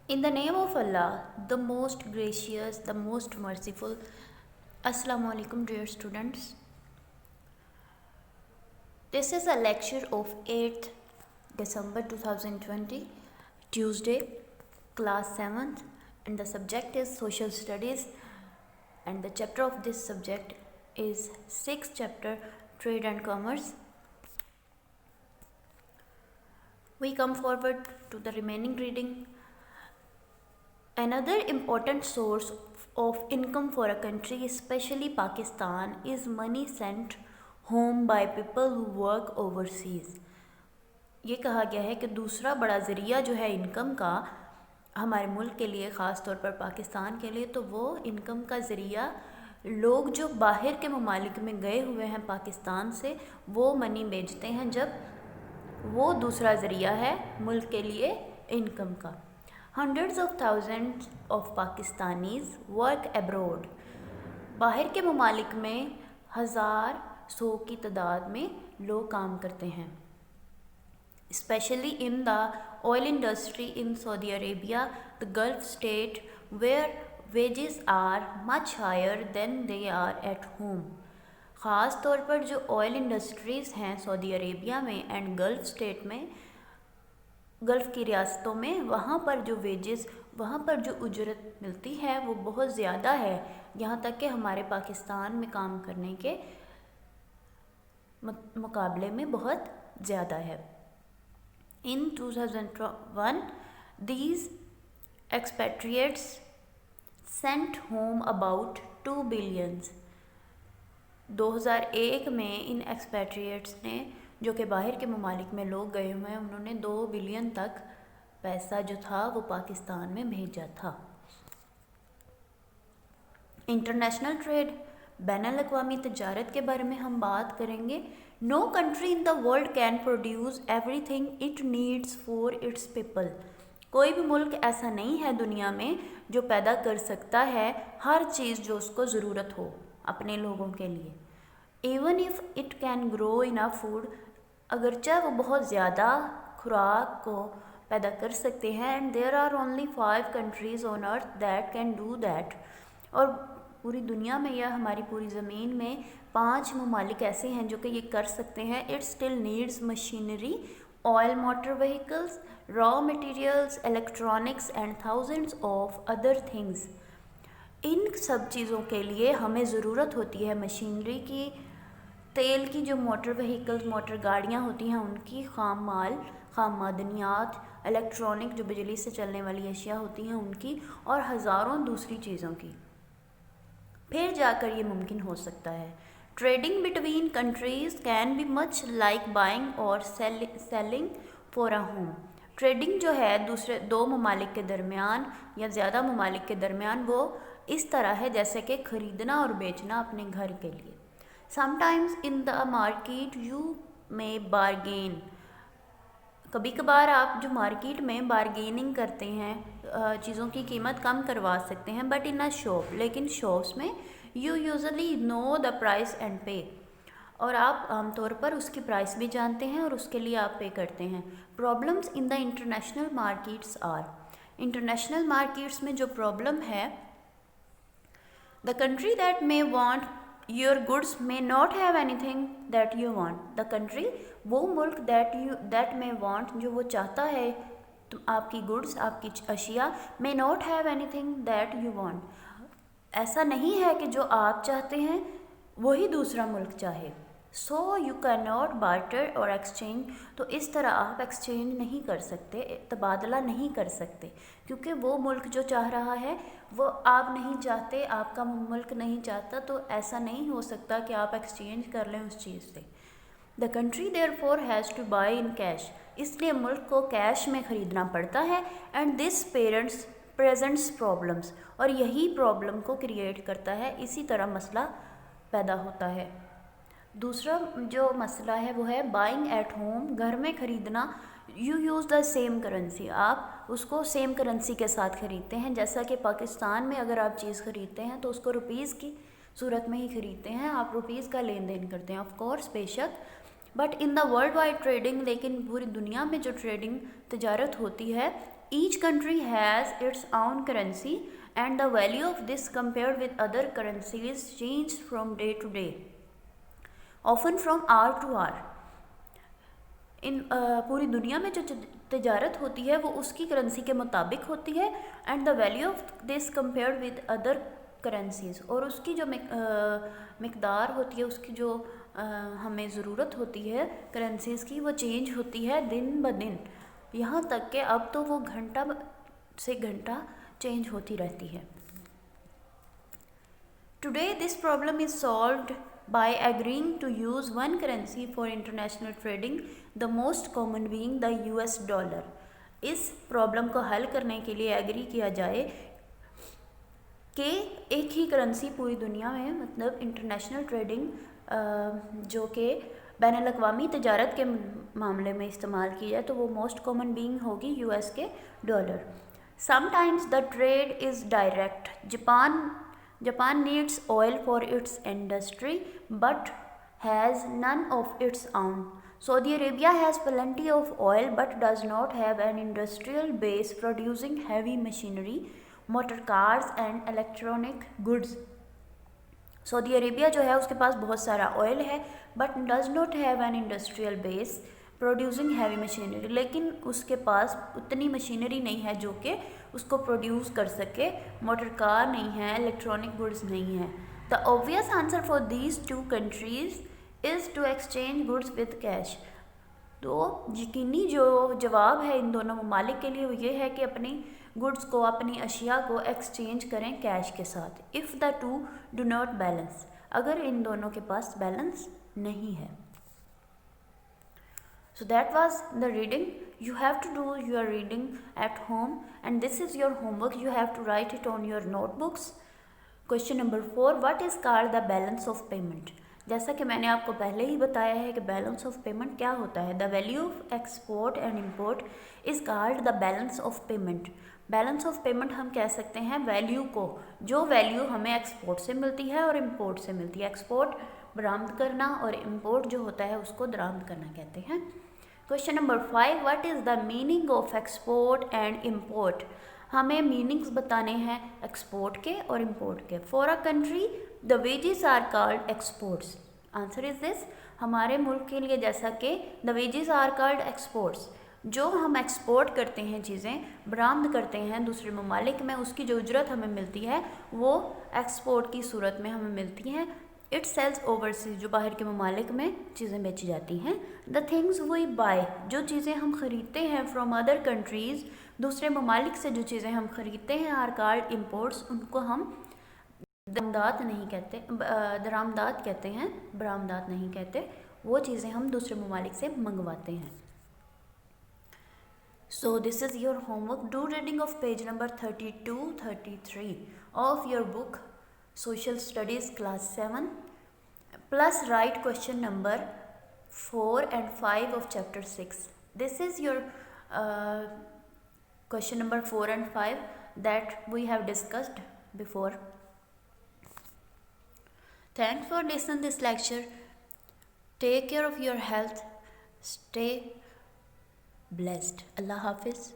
In the name of Allah, the most gracious, the most merciful. Assalamu alaikum, dear students. This is a lecture of 8th December 2020, Tuesday, class 7th, and the subject is Social Studies, and the chapter of this subject is 6th chapter, Trade and Commerce. We come forward to the remaining reading. Another important source of income for a country, especially Pakistan, is money sent home by people who work overseas. ये कहा गया है कि दूसरा बड़ा ज़रिया जो है इनकम का हमारे मुल्क के लिए, ख़ास तौर पर पाकिस्तान के लिए, तो वो इनकम का ज़रिया लोग जो बाहर के ममालिक में गए हुए हैं पाकिस्तान से, वो मनी भेजते हैं, जब वो दूसरा ज़रिया है मुल्क के लिए इनकम का. Hundreds of thousands of Pakistanis work abroad. बाहर के ममालिक में हज़ार सौ की तादाद में लोग काम करते हैं. Especially in the oil industry in Saudi Arabia, the Gulf state, where wages are much higher than they are at home. ख़ास तौर पर जो ऑयल इंडस्ट्रीज़ हैं सऊदी अरेबिया में एंड गल्फ़ स्टेट में, गल्फ़ की रियासतों में, वहाँ पर जो वेजेस, वहाँ पर जो उजरत मिलती है वो बहुत ज़्यादा है, यहाँ तक कि हमारे पाकिस्तान में काम करने के मुकाबले में बहुत ज़्यादा है. इन 2001 these expatriates sent home about 2 billion. 2001 में इन एक्सपैट्रिएट्स ने, जो कि बाहर के ममालिक में लोग गए हुए हैं, उन्होंने 2 बिलियन तक पैसा जो था वो पाकिस्तान में भेजा था. इंटरनेशनल ट्रेड, बैनुल अक़वामी तजारत के बारे में हम बात करेंगे. No country in the world can produce everything it needs for its people. कोई भी मुल्क ऐसा नहीं है दुनिया में जो पैदा कर सकता है हर चीज़ जो उसको ज़रूरत हो अपने लोगों के लिए. Even if it can grow enough food, अगरचे वो बहुत ज़्यादा खुराक को पैदा कर सकते हैं. And there are only 5 countries on earth that can do that. और पूरी दुनिया में या हमारी पूरी ज़मीन में 5 ममालिक ऐसे हैं जो कि ये कर सकते हैं. It still needs machinery, oil motor vehicles, raw materials, electronics and thousands of other things. इन सब चीज़ों के लिए हमें ज़रूरत होती है मशीनरी की, तेल की, जो मोटर व्हीकल्स, मोटर गाड़ियाँ होती हैं उनकी, ख़ाम माल, ख़ाम मादनियात, इलेक्ट्रॉनिक जो बिजली से चलने वाली अशिया होती हैं उनकी, और हज़ारों दूसरी चीज़ों की. फिर जाकर ये मुमकिन हो सकता है. Trading between countries can be much like buying और selling for a home. Trading जो है दूसरे 2 ममालिक के दरमियान या ज़्यादा ममालिक के दरमियान, वो इस तरह है जैसे कि ख़रीदना और बेचना अपने घर के लिए. Sometimes in the market you may bargain. कभी कभार आप जो मार्केट में बारगेनिंग करते हैं, चीज़ों की कीमत कम करवा सकते हैं. बट इन अ शॉप, लेकिन शॉप्स में you usually know the price and पे, और आप आमतौर पर उसकी प्राइस भी जानते हैं और उसके लिए आप पे करते हैं. Problems in the international markets are. International markets में जो प्रॉब्लम है, the country that may want your goods may not have anything that you want. The country, वो मुल्क, दैट मे वांट, जो वो चाहता है तो आपकी गुड्स, आपकी अशिया, मे not have anything that you want. ऐसा नहीं है कि जो आप चाहते हैं वही दूसरा मुल्क चाहे. So you can not barter और एक्सचेंज. तो इस तरह आप एक्सचेंज नहीं कर सकते, तबादला नहीं कर सकते, क्योंकि वो मुल्क जो चाह रहा है वो आप नहीं चाहते, आपका मुल्क नहीं चाहता. तो ऐसा नहीं हो सकता कि आप एक्सचेंज कर लें उस चीज़ से. The country therefore has to buy in cash. इसलिए मुल्क को कैश में ख़रीदना पड़ता है. And this presents problems. और यही प्रॉब्लम को क्रिएट करता है, इसी तरह मसला पैदा होता है. दूसरा जो मसला है वो है बाइंग एट होम. घर में ख़रीदना, you use the same currency. आप उसको सेम करेंसी के साथ ख़रीदते हैं. जैसा कि पाकिस्तान में अगर आप चीज़ ख़रीदते हैं तो उसको रुपीज़ की सूरत में ही ख़रीदते हैं, आप रुपीज़ का लेन देन करते हैं. ऑफ कोर्स, बेशक, but in the world wide trading, लेकिन पूरी दुनिया में जो ट्रेडिंग तजारत होती है Each country has its own currency and the value of this compared with other currencies changes from day to day, often from hour to hour. इन पूरी दुनिया में जो तजारत होती है वो उसकी करेंसी के मुताबिक होती है and the value of this compared with other currencies, और उसकी जो मिकदार होती है, उसकी जो हमें ज़रूरत होती है करेंसीज की, वो चेंज होती है दिन ब दिन, यहाँ तक कि अब तो वो घंटा से घंटा चेंज होती रहती है. Today this problem is solved by agreeing to use one currency for international trading, the most common being the US dollar. इस प्रॉब्लम को हल करने के लिए एग्री किया जाए कि एक ही करेंसी पूरी दुनिया में, मतलब इंटरनेशनल ट्रेडिंग जो कि बैनुल-अक़वामी तजारत के मामले में इस्तेमाल की जाए, तो वो मोस्ट कॉमन बीइंग होगी US के dollar. Sometimes the trade is direct. Japan needs oil for its industry but has none of its own. Saudi Arabia has plenty of oil but does not have an industrial base producing heavy machinery, motor cars and electronic goods. Saudi Arabia जो है उसके पास बहुत सारा oil है but does not have an industrial base producing heavy machinery, लेकिन उसके पास उतनी machinery नहीं है जो कि उसको प्रोड्यूस कर सके, मोटर कार नहीं है, इलेक्ट्रॉनिक गुड्स नहीं है. The obvious answer for these two countries is to exchange goods with cash. तो यकीनी जो जवाब है इन दोनों ममालिक के लिए वो ये है कि अपनी गुड्स को, अपनी अशिया को एक्सचेंज करें कैश के साथ. If the two do not balance, अगर इन दोनों के पास बैलेंस नहीं है. So that was the reading. You have to do your reading at home and this is your homework. You have to write it on your notebooks. Question number 4. What is called the balance of payment? जैसा कि मैंने आपको पहले ही बताया है कि balance of payment क्या होता है. The value of export and import is called the balance of payment. Balance of payment हम कह सकते हैं वैल्यू को, जो वैल्यू हमें एक्सपोर्ट से मिलती है और इम्पोर्ट से मिलती है. एक्सपोर्ट बरामद करना और इम्पोर्ट जो होता है उसको दरामद करना कहते हैं. Question number 5. What is the meaning of export and import? हमें मीनिंग्स बताने हैं एक्सपोर्ट के और इम्पोर्ट के. For a country the wages are called exports. Answer is this. हमारे मुल्क के लिए जैसा कि the wages are called exports, जो हम एक्सपोर्ट करते हैं, चीज़ें बरामद करते हैं दूसरे ममालिक में, उसकी जो उजरत हमें मिलती है वो एक्सपोर्ट की सूरत में हमें मिलती है. इट सेल्स ओवरसीज, जो बाहर के ममालिक में चीज़ें बेची जाती हैं. द थिंग्स वी बाय, जो चीज़ें हम ख़रीदते हैं फ्रॉम अदर कंट्रीज़, दूसरे ममालिक से जो चीज़ें हम ख़रीदते हैं आर कॉल्ड इम्पोर्ट्स. उनको हम दरामदात नहीं कहते, दरामदात कहते हैं, बरामदात नहीं कहते. वो चीज़ें हम दूसरे ममालिक से मंगवाते हैं. So this is your homework. Do reading of page number 32-33 of your book Social Studies class 7 plus write question number 4 and 5 of chapter 6. This is your question number 4 and 5 that we have discussed before. Thanks for listening this lecture. Take care of your health. Stay blessed. Allah Hafiz.